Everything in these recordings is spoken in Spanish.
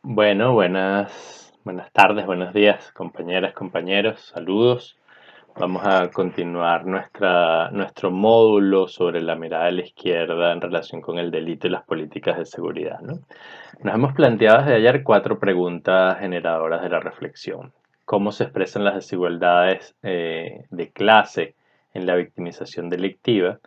Bueno, buenas tardes, buenos días, compañeras, compañeros, saludos. Vamos a continuar nuestro módulo sobre la mirada de la izquierda en relación con el delito y las políticas de seguridad, ¿no? Nos hemos planteado desde ayer cuatro preguntas generadoras de la reflexión. ¿Cómo se expresan las desigualdades de clase en la victimización delictiva?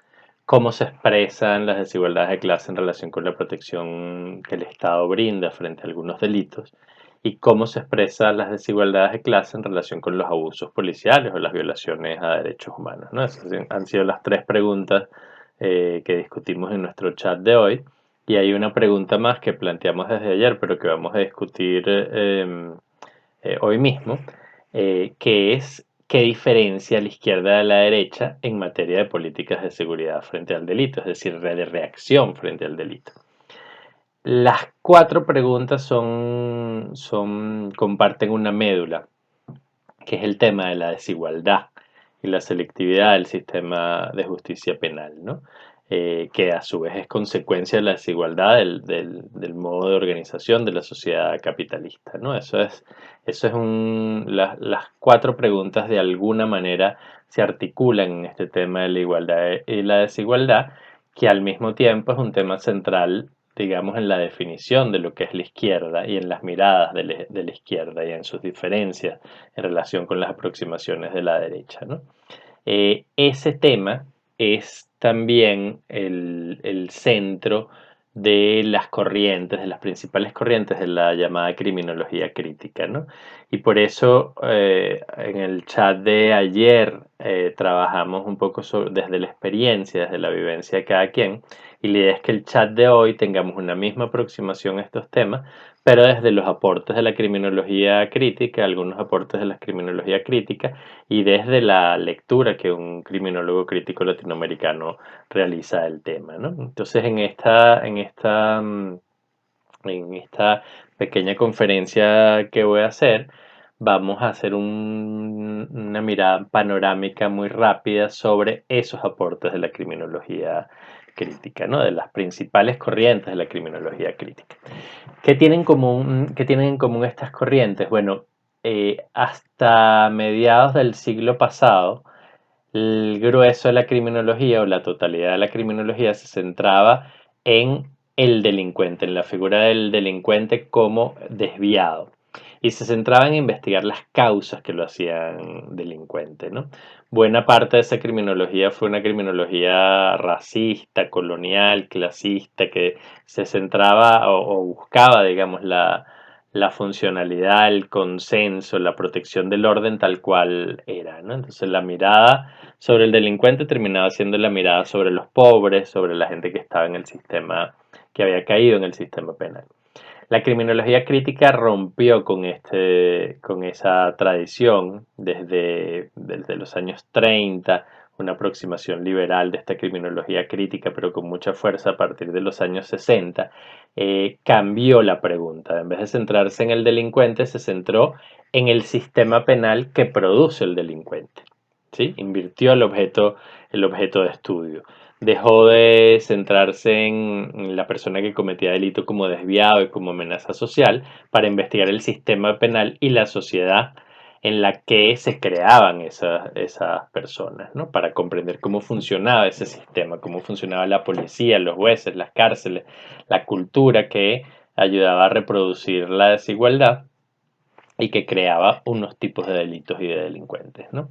¿Cómo se expresan las desigualdades de clase en relación con la protección que el Estado brinda frente a algunos delitos? ¿Y cómo se expresan las desigualdades de clase en relación con los abusos policiales o las violaciones a derechos humanos, ¿no? Esas han sido las tres preguntas que discutimos en nuestro chat de hoy. Y hay una pregunta más que planteamos desde ayer, pero que vamos a discutir hoy mismo, que es qué diferencia la izquierda de la derecha en materia de políticas de seguridad frente al delito, es decir, de reacción frente al delito. Las cuatro preguntas comparten una médula, que es el tema de la desigualdad y la selectividad del sistema de justicia penal, ¿no? Que a su vez es consecuencia de la desigualdad del modo de organización de la sociedad capitalista, ¿no? Las cuatro preguntas de alguna manera se articulan en este tema de la igualdad y la desigualdad, que al mismo tiempo es un tema central, digamos, en la definición de lo que es la izquierda y en las miradas de la izquierda y en sus diferencias en relación con las aproximaciones de la derecha, ¿no? Ese tema es también el centro de las corrientes, de las principales corrientes de la llamada criminología crítica, ¿no? Y por eso en el chat de ayer trabajamos un poco desde la experiencia, desde la vivencia de cada quien, y la idea es que el chat de hoy tengamos una misma aproximación a estos temas, pero desde los aportes de la criminología crítica, algunos aportes de la criminología crítica, y desde la lectura que un criminólogo crítico latinoamericano realiza del tema, ¿no? Entonces, en esta pequeña conferencia que voy a hacer, vamos a hacer una mirada panorámica muy rápida sobre esos aportes de la criminología crítica, ¿no? De las principales corrientes de la criminología crítica. ¿Qué tienen en común estas corrientes? Bueno, hasta mediados del siglo pasado, el grueso de la criminología o la totalidad de la criminología se centraba en el delincuente, en la figura del delincuente como desviado. Y se centraba en investigar las causas que lo hacían delincuente, ¿no? Buena parte de esa criminología fue una criminología racista, colonial, clasista, que se centraba o buscaba, digamos, la funcionalidad, el consenso, la protección del orden tal cual era, ¿no? Entonces la mirada sobre el delincuente terminaba siendo la mirada sobre los pobres, sobre la gente que estaba en el sistema, que había caído en el sistema penal. La criminología crítica rompió con esa tradición desde los años 30, una aproximación liberal de esta criminología crítica, pero con mucha fuerza a partir de los años 60, cambió la pregunta. En vez de centrarse en el delincuente, se centró en el sistema penal que produce el delincuente. ¿Sí? Invirtió el objeto de estudio. Dejó de centrarse en la persona que cometía delito como desviado y como amenaza social para investigar el sistema penal y la sociedad en la que se creaban esas personas, ¿no? Para comprender cómo funcionaba ese sistema, cómo funcionaba la policía, los jueces, las cárceles, la cultura que ayudaba a reproducir la desigualdad y que creaba unos tipos de delitos y de delincuentes, ¿no?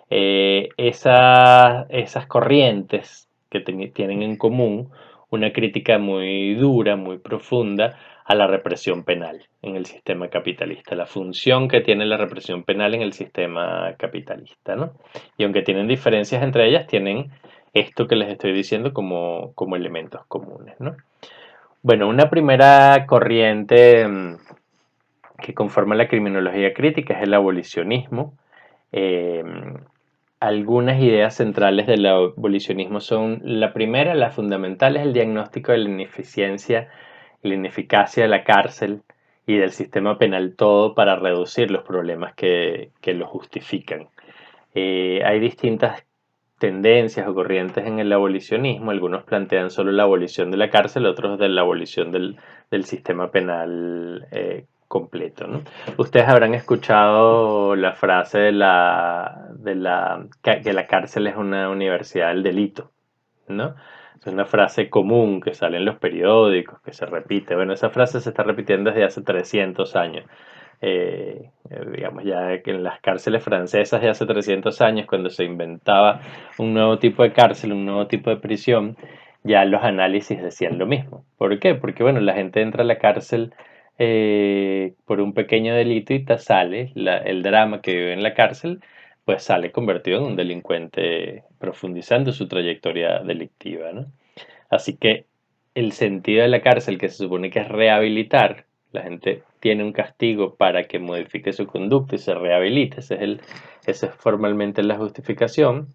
Esas corrientes que tienen en común una crítica muy dura, muy profunda a la represión penal en el sistema capitalista, la función que tiene la represión penal en el sistema capitalista, ¿no? Y aunque tienen diferencias entre ellas, tienen esto que les estoy diciendo como elementos comunes, ¿no? Bueno, una primera corriente que conforma la criminología crítica es el abolicionismo. Eh, Algunas ideas centrales del abolicionismo son, la primera, la fundamental, es el diagnóstico de la ineficiencia y la ineficacia de la cárcel y del sistema penal todo para reducir los problemas que lo justifican. Hay distintas tendencias o corrientes en el abolicionismo. Algunos plantean solo la abolición de la cárcel, otros de la abolición del sistema penal completo, ¿no? Ustedes habrán escuchado la frase que la cárcel es una universidad del delito, ¿no? Es una frase común que sale en los periódicos, que se repite. Bueno, esa frase se está repitiendo desde hace 300 años. Digamos ya que en las cárceles francesas de hace 300 años, cuando se inventaba un nuevo tipo de cárcel, un nuevo tipo de prisión, ya los análisis decían lo mismo. ¿Por qué? Porque bueno, la gente entra a la cárcel por un pequeño delito y sale, el drama que vive en la cárcel, pues sale convertido en un delincuente profundizando su trayectoria delictiva, ¿no? Así que el sentido de la cárcel, que se supone que es rehabilitar, la gente tiene un castigo para que modifique su conducta y se rehabilite, esa es formalmente la justificación,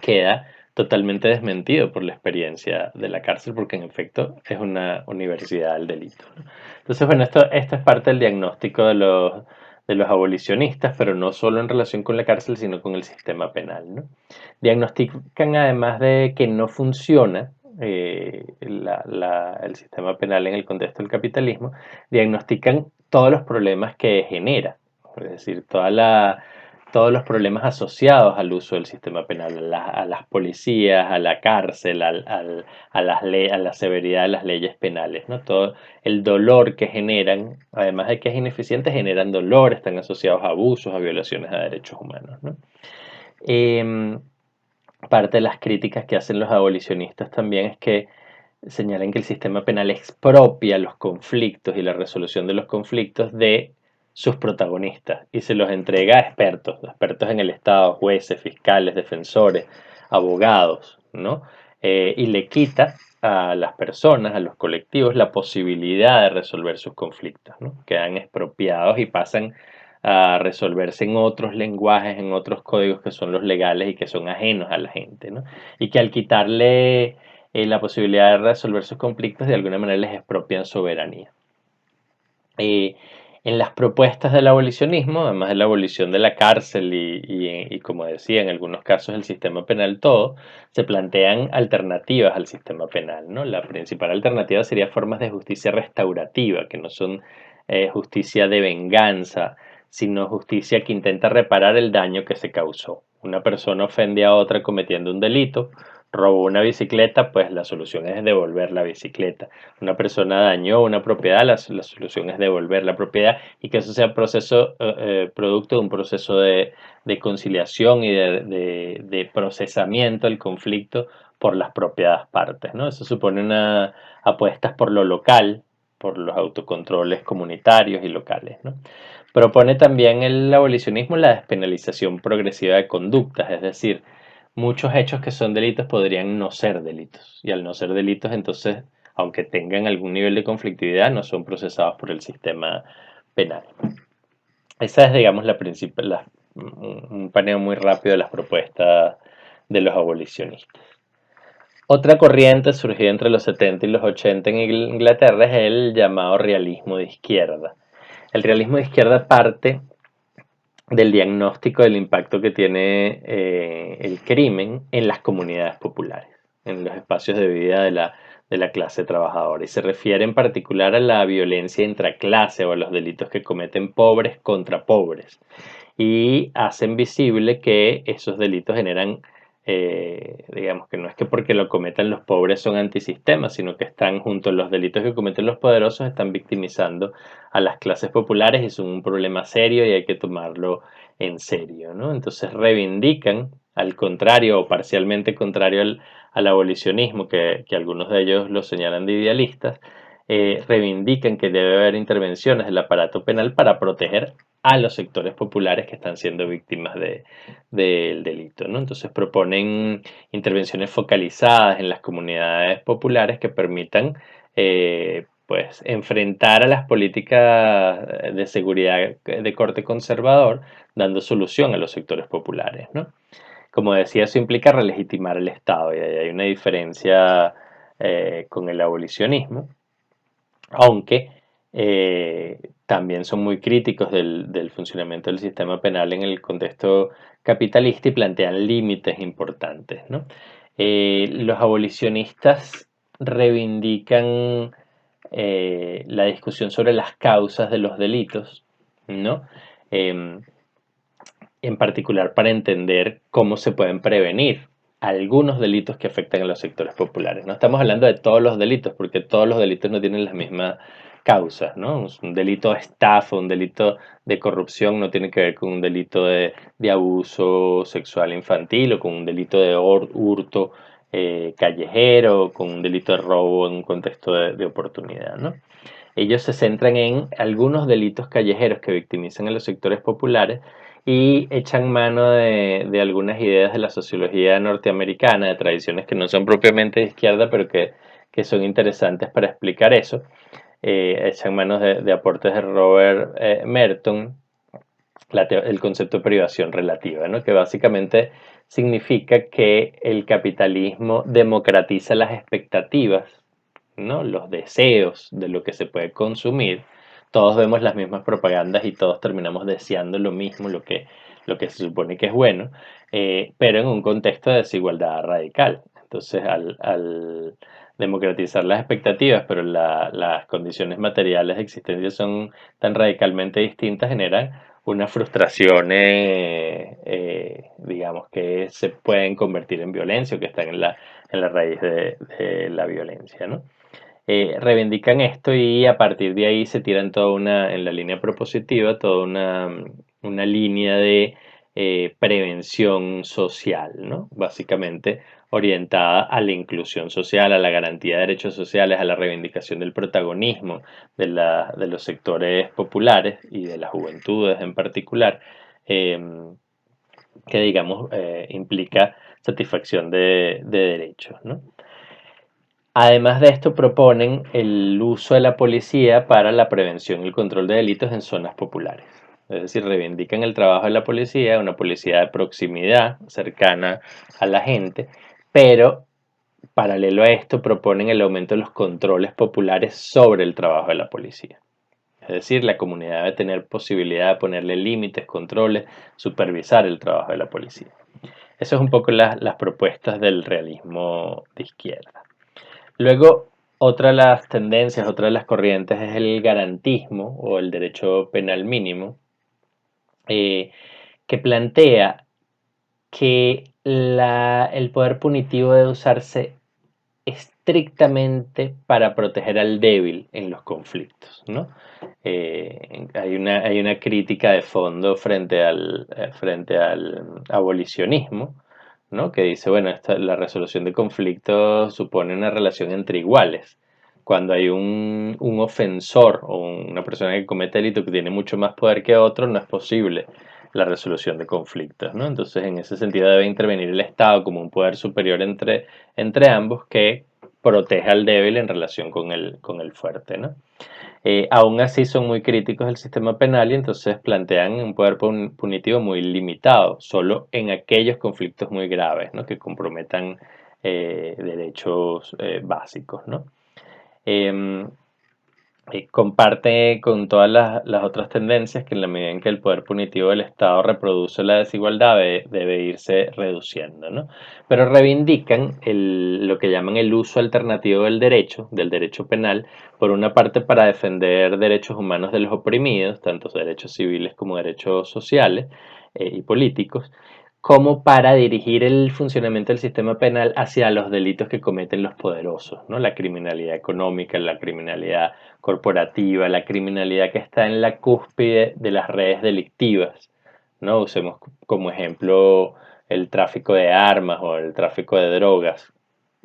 queda totalmente desmentido por la experiencia de la cárcel, porque en efecto es una universidad del delito, ¿no? Entonces, bueno, esto es parte del diagnóstico de los abolicionistas, pero no solo en relación con la cárcel, sino con el sistema penal, ¿no? Diagnostican además de que no funciona el sistema penal en el contexto del capitalismo, diagnostican todos los problemas que genera, es decir, todos los problemas asociados al uso del sistema penal, a las policías, a la cárcel, a la severidad de las leyes penales, ¿no? Todo el dolor que generan, además de que es ineficiente, generan dolor, están asociados a abusos, a violaciones a derechos humanos, ¿no? Em, Parte de las críticas que hacen los abolicionistas también es que señalan que el sistema penal expropia los conflictos y la resolución de los conflictos de sus protagonistas y se los entrega a expertos, expertos en el Estado, jueces, fiscales, defensores, abogados, ¿no? Y le quita a las personas, a los colectivos, la posibilidad de resolver sus conflictos, ¿no? Quedan expropiados y pasan a resolverse en otros lenguajes, en otros códigos que son los legales y que son ajenos a la gente, ¿no? Y que al quitarle la posibilidad de resolver sus conflictos de alguna manera les expropian soberanía. Eh, en las propuestas del abolicionismo, además de la abolición de la cárcel y, como decía, en algunos casos el sistema penal todo, se plantean alternativas al sistema penal, ¿no? La principal alternativa sería formas de justicia restaurativa, que no son justicia de venganza, sino justicia que intenta reparar el daño que se causó. Una persona ofende a otra cometiendo un delito, robó una bicicleta, pues la solución es devolver la bicicleta. Una persona dañó una propiedad, la solución es devolver la propiedad y que eso sea producto de un proceso de conciliación y de procesamiento del conflicto por las propias partes, ¿no? Eso supone una apuestas por lo local, por los autocontroles comunitarios y locales, ¿no? Propone también el abolicionismo la despenalización progresiva de conductas, es decir, muchos hechos que son delitos podrían no ser delitos. Y al no ser delitos, entonces, aunque tengan algún nivel de conflictividad, no son procesados por el sistema penal. Esa es, digamos, un paneo muy rápido de las propuestas de los abolicionistas. Otra corriente surgida entre los 70 y los 80 en Inglaterra es el llamado realismo de izquierda. El realismo de izquierda parte del diagnóstico del impacto que tiene el crimen en las comunidades populares, en los espacios de vida de la clase trabajadora. Y se refiere en particular a la violencia intraclase o a los delitos que cometen pobres contra pobres. Y hacen visible que esos delitos generan, digamos que no es que porque lo cometan los pobres son antisistemas, sino que están junto a los delitos que cometen los poderosos, están victimizando a las clases populares y son un problema serio y hay que tomarlo en serio, ¿no? Entonces reivindican, al contrario o parcialmente contrario al abolicionismo, que algunos de ellos lo señalan de idealistas, reivindican que debe haber intervenciones del aparato penal para proteger a los sectores populares que están siendo víctimas del delito, ¿no? Entonces proponen intervenciones focalizadas en las comunidades populares que permitan pues enfrentar a las políticas de seguridad de corte conservador, dando solución a los sectores populares, ¿no? Como decía, eso implica relegitimar el Estado y ahí hay una diferencia con el abolicionismo, aunque también son muy críticos del funcionamiento del sistema penal en el contexto capitalista y plantean límites importantes, ¿no? Los abolicionistas reivindican la discusión sobre las causas de los delitos, ¿no? Em, en particular para entender cómo se pueden prevenir algunos delitos que afectan a los sectores populares. No estamos hablando de todos los delitos, porque todos los delitos no tienen las mismas causas, ¿no? Un delito de estafa, un delito de corrupción no tiene que ver con un delito de abuso sexual infantil o con un delito de hurto callejero, o con un delito de robo en un contexto de oportunidad, ¿no? Ellos se centran en algunos delitos callejeros que victimizan a los sectores populares y echan mano de algunas ideas de la sociología norteamericana, de tradiciones que no son propiamente de izquierda, pero que son interesantes para explicar eso. Echan mano de aportes de Robert Merton, el concepto de privación relativa, ¿no? Que básicamente significa que el capitalismo democratiza las expectativas, ¿no? Los deseos de lo que se puede consumir. Todos vemos las mismas propagandas y todos terminamos deseando lo mismo, lo que se supone que es bueno, pero en un contexto de desigualdad radical. Entonces, al democratizar las expectativas, pero las condiciones materiales de existencia son tan radicalmente distintas, generan unas frustraciones, digamos, que se pueden convertir en violencia o que están en la raíz de la violencia, ¿no? Reivindican esto y a partir de ahí se tiran en la línea propositiva, toda una línea de prevención social, ¿no? Básicamente orientada a la inclusión social, a la garantía de derechos sociales, a la reivindicación del protagonismo de los sectores populares y de las juventudes en particular, eh, que digamos implica satisfacción de derechos, ¿no? Además de esto, proponen el uso de la policía para la prevención y el control de delitos en zonas populares. Es decir, reivindican el trabajo de la policía, una policía de proximidad, cercana a la gente, pero paralelo a esto proponen el aumento de los controles populares sobre el trabajo de la policía. Es decir, la comunidad debe tener posibilidad de ponerle límites, controles, supervisar el trabajo de la policía. Eso es un poco las propuestas del realismo de izquierda. Luego, otra de las tendencias, otra de las corrientes es el garantismo o el derecho penal mínimo, eh, que plantea que el poder punitivo debe usarse estrictamente para proteger al débil en los conflictos, ¿no? Hay una crítica de fondo frente al abolicionismo, ¿no? Que dice, bueno, la resolución de conflictos supone una relación entre iguales. Cuando hay un ofensor o una persona que comete delito que tiene mucho más poder que otro, no es posible la resolución de conflictos, ¿no? Entonces, en ese sentido debe intervenir el Estado como un poder superior entre ambos que proteja al débil en relación con el fuerte, ¿no? Aún así son muy críticos del sistema penal y entonces plantean un poder punitivo muy limitado, solo en aquellos conflictos muy graves, ¿no? Que comprometan derechos básicos, ¿no? Em, comparte con todas las otras tendencias que en la medida en que el poder punitivo del Estado reproduce la desigualdad debe irse reduciendo, ¿no? Pero reivindican lo que llaman el uso alternativo del derecho penal, por una parte para defender derechos humanos de los oprimidos, tanto derechos civiles como derechos sociales y políticos, como para dirigir el funcionamiento del sistema penal hacia los delitos que cometen los poderosos, ¿no? La criminalidad económica, la criminalidad corporativa, la criminalidad que está en la cúspide de las redes delictivas, ¿no? Usemos como ejemplo el tráfico de armas o el tráfico de drogas.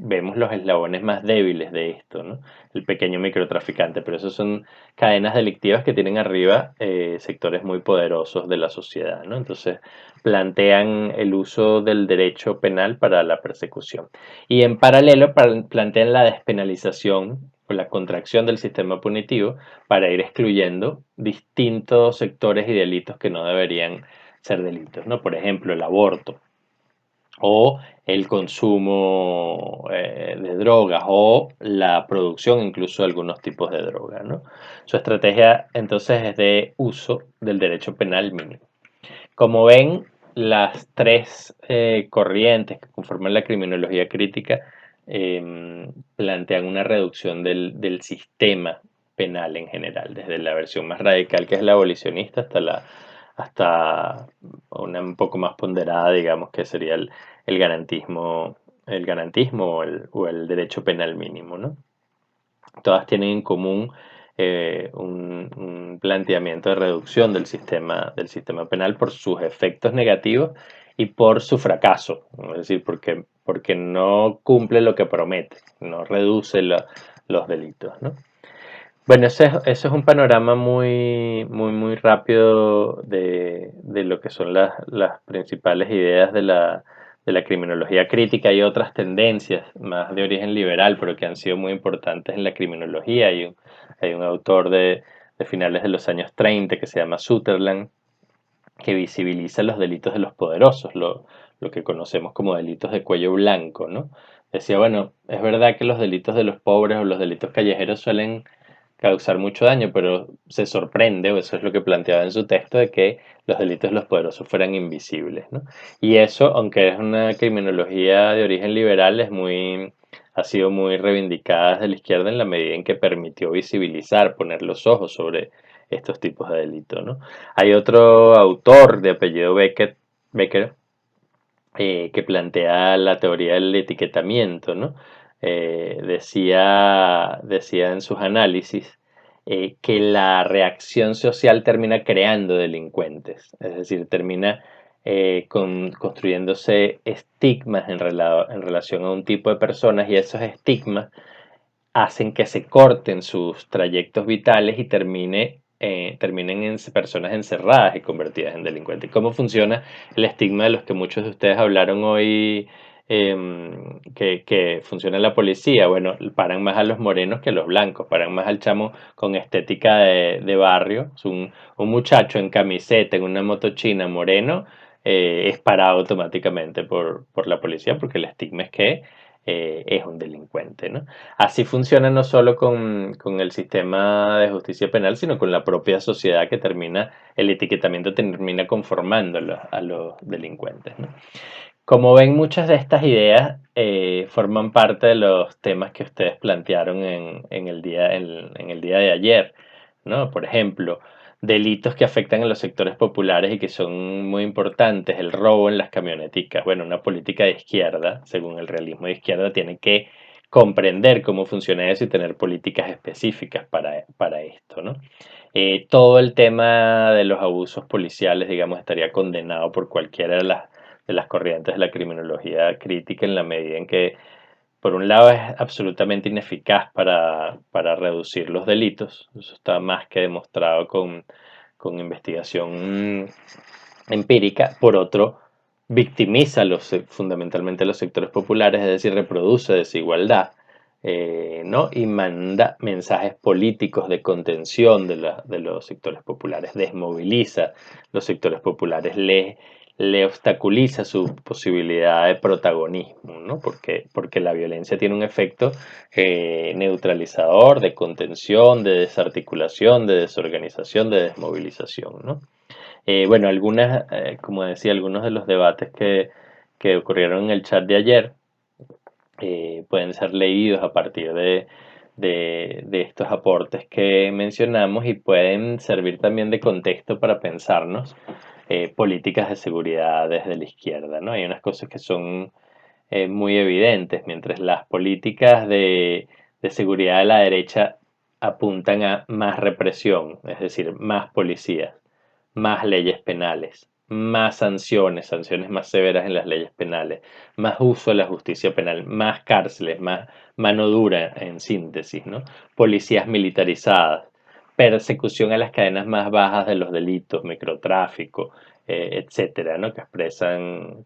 Vemos los eslabones más débiles de esto, ¿no? El pequeño microtraficante, pero esos son cadenas delictivas que tienen arriba sectores muy poderosos de la sociedad, ¿no? Entonces plantean el uso del derecho penal para la persecución. Y en paralelo plantean la despenalización o la contracción del sistema punitivo para ir excluyendo distintos sectores y delitos que no deberían ser delitos, ¿no? Por ejemplo, el aborto o el consumo de drogas o la producción incluso de algunos tipos de drogas, ¿no? Su estrategia entonces es de uso del derecho penal mínimo. Como ven, las tres corrientes que conforman la criminología crítica plantean una reducción del sistema penal en general, desde la versión más radical que es la abolicionista hasta una un poco más ponderada, digamos, que sería el garantismo, o el derecho penal mínimo, ¿no? Todas tienen en común un planteamiento de reducción del sistema penal por sus efectos negativos y por su fracaso, ¿no? Es decir, porque no cumple lo que promete, no reduce los delitos, ¿no? Bueno, eso es un panorama muy, muy, muy rápido de lo que son las principales ideas de la criminología crítica y otras tendencias más de origen liberal, pero que han sido muy importantes en la criminología. Hay un autor de finales de los años 30 que se llama Sutherland, que visibiliza los delitos de los poderosos, lo que conocemos como delitos de cuello blanco, ¿no? Decía, bueno, es verdad que los delitos de los pobres o los delitos callejeros suelen causar mucho daño, pero se sorprende, o eso es lo que planteaba en su texto, de que los delitos de los poderosos fueran invisibles, ¿no? Y eso, aunque es una criminología de origen liberal, ha sido muy reivindicada desde la izquierda en la medida en que permitió visibilizar, poner los ojos sobre estos tipos de delitos, ¿no? Hay otro autor de apellido Becker, que plantea la teoría del etiquetamiento, ¿no? Decía en sus análisis que la reacción social termina creando delincuentes, es decir, termina construyéndose estigmas en relación a un tipo de personas, y esos estigmas hacen que se corten sus trayectos vitales y terminen en personas encerradas y convertidas en delincuentes. ¿Cómo funciona el estigma de los que muchos de ustedes hablaron hoy, que funciona en la policía? Bueno, paran más a los morenos que a los blancos, paran más al chamo con estética de barrio. Es un muchacho en camiseta, en una motochina moreno, es parado automáticamente por la policía, porque el estigma es que es un delincuente, ¿no? Así funciona no solo con el sistema de justicia penal, sino con la propia sociedad, el etiquetamiento termina conformando a los delincuentes, ¿no? Como ven, muchas de estas ideas forman parte de los temas que ustedes plantearon en el día de ayer, ¿no? Por ejemplo, delitos que afectan a los sectores populares y que son muy importantes, el robo en las camioneticas. Bueno, una política de izquierda, según el realismo de izquierda, tiene que comprender cómo funciona eso y tener políticas específicas para esto, ¿no? Todo el tema de los abusos policiales, digamos, estaría condenado por cualquiera de las corrientes de la criminología crítica, en la medida en que, por un lado, es absolutamente ineficaz para reducir los delitos. Eso está más que demostrado con investigación empírica. Por otro, victimiza fundamentalmente los sectores populares, es decir, reproduce desigualdad, ¿no? Y manda mensajes políticos de contención de los sectores populares, desmoviliza los sectores populares, le obstaculiza su posibilidad de protagonismo, ¿no? Porque la violencia tiene un efecto neutralizador, de contención, de desarticulación, de desorganización, de desmovilización, ¿no? Bueno, como decía, algunos de los debates que ocurrieron en el chat de ayer pueden ser leídos a partir de estos aportes que mencionamos, y pueden servir también de contexto para pensarnos políticas de seguridad desde la izquierda, ¿no? Hay unas cosas que son muy evidentes. Mientras las políticas de seguridad de la derecha apuntan a más represión, es decir, más policías, más leyes penales, más sanciones más severas en las leyes penales, más uso de la justicia penal, más cárceles, más mano dura, en síntesis, ¿no? Policías militarizadas, persecución a las cadenas más bajas de los delitos, microtráfico, etcétera, ¿no? Que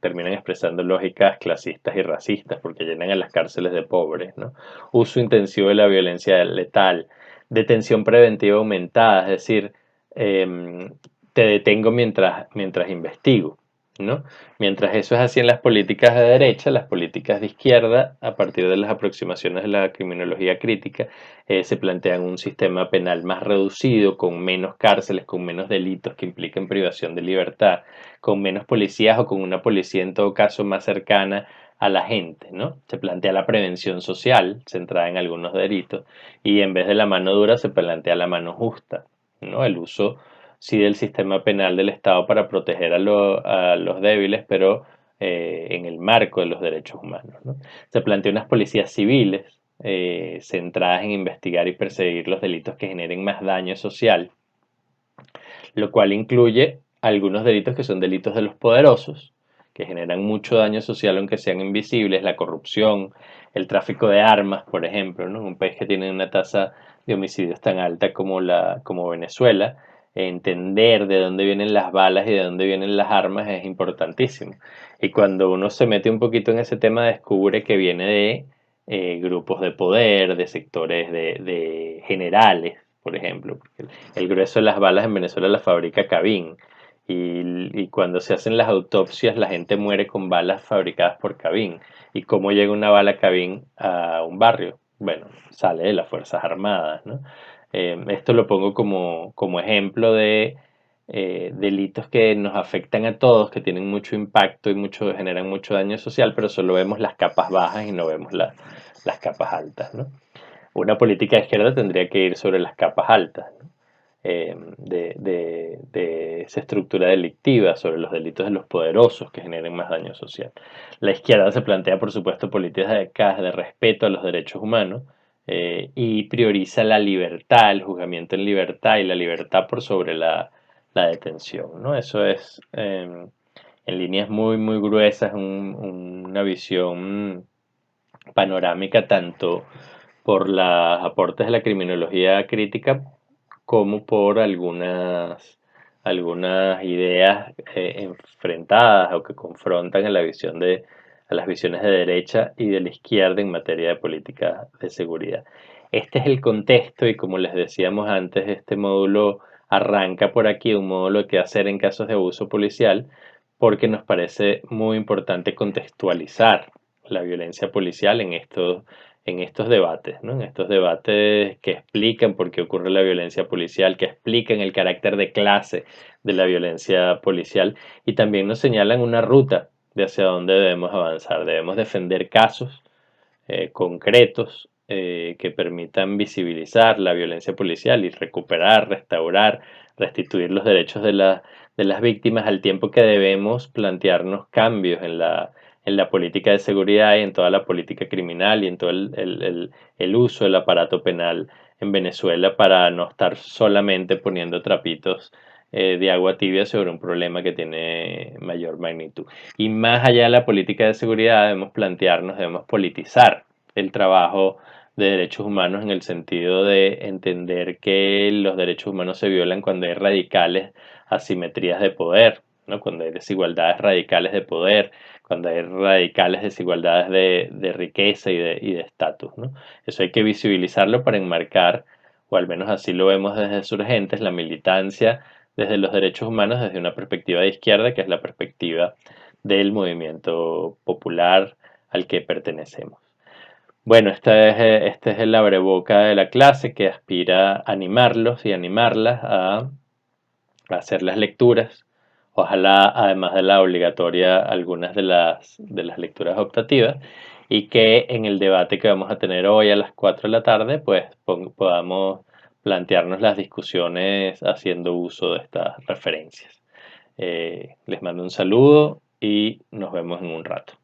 terminan expresando lógicas clasistas y racistas, porque llenan a las cárceles de pobres, ¿no? Uso intensivo de la violencia letal, detención preventiva aumentada, es decir, te detengo mientras investigo, ¿no? Mientras eso es así en las políticas de derecha, las políticas de izquierda, a partir de las aproximaciones de la criminología crítica, se plantean un sistema penal más reducido, con menos cárceles, con menos delitos que impliquen privación de libertad, con menos policías, o con una policía en todo caso más cercana a la gente, ¿no? Se plantea la prevención social, centrada en algunos delitos, y en vez de la mano dura se plantea la mano justa, ¿no? El uso, sí, del sistema penal del Estado para proteger a los débiles, pero en el marco de los derechos humanos, ¿no? Se plantea unas policías civiles centradas en investigar y perseguir los delitos que generen más daño social, lo cual incluye algunos delitos que son delitos de los poderosos, que generan mucho daño social aunque sean invisibles, la corrupción, el tráfico de armas, por ejemplo, ¿no? Un país que tiene una tasa de homicidios tan alta como Venezuela, entender de dónde vienen las balas y de dónde vienen las armas es importantísimo. Y cuando uno se mete un poquito en ese tema, descubre que viene de grupos de poder, de sectores de generales, por ejemplo, porque el grueso de las balas en Venezuela las fabrica Cabin. Y cuando se hacen las autopsias, la gente muere con balas fabricadas por Cabin. ¿Y cómo llega una bala Cabin a un barrio? Bueno, sale de las Fuerzas Armadas, ¿no? Esto lo pongo como ejemplo de delitos que nos afectan a todos, que tienen mucho impacto y generan mucho daño social, pero solo vemos las capas bajas y no vemos las capas altas, ¿no? Una política de izquierda tendría que ir sobre las capas altas, ¿no? De esa estructura delictiva, sobre los delitos de los poderosos que generen más daño social. La izquierda se plantea, por supuesto, políticas de respeto a los derechos humanos y prioriza la libertad, el juzgamiento en libertad y la libertad por sobre la detención, ¿no? Eso es, en líneas muy, muy gruesas, una visión panorámica tanto por los aportes de la criminología crítica como por algunas ideas enfrentadas o que confrontan a las visiones de derecha y de la izquierda en materia de política de seguridad. Este es el contexto y como les decíamos antes, este módulo arranca por aquí, un módulo de qué hacer en casos de abuso policial, porque nos parece muy importante contextualizar la violencia policial en estos debates, ¿no? En estos debates que explican por qué ocurre la violencia policial, que explican el carácter de clase de la violencia policial y también nos señalan una ruta de hacia dónde debemos avanzar. Debemos defender casos concretos que permitan visibilizar la violencia policial y recuperar, restaurar, restituir los derechos de las víctimas al tiempo que debemos plantearnos cambios en la política de seguridad y en toda la política criminal y en todo el uso del aparato penal en Venezuela para no estar solamente poniendo trapitos de agua tibia sobre un problema que tiene mayor magnitud. Y más allá de la política de seguridad debemos plantearnos, debemos politizar el trabajo de derechos humanos en el sentido de entender que los derechos humanos se violan cuando hay radicales asimetrías de poder, ¿no? Cuando hay desigualdades radicales de poder, cuando hay radicales desigualdades de riqueza y de estatus, ¿no? Eso hay que visibilizarlo para enmarcar, o al menos así lo vemos desde Surgentes, la militancia desde los derechos humanos desde una perspectiva de izquierda, que es la perspectiva del movimiento popular al que pertenecemos. Bueno, este es el abreboca de la clase que aspira a animarlos y animarlas a hacer las lecturas. Ojalá, además de la obligatoria, algunas de las lecturas optativas. Y que en el debate que vamos a tener hoy a las 4 de la tarde, pues podamos plantearnos las discusiones haciendo uso de estas referencias. Les mando un saludo y nos vemos en un rato.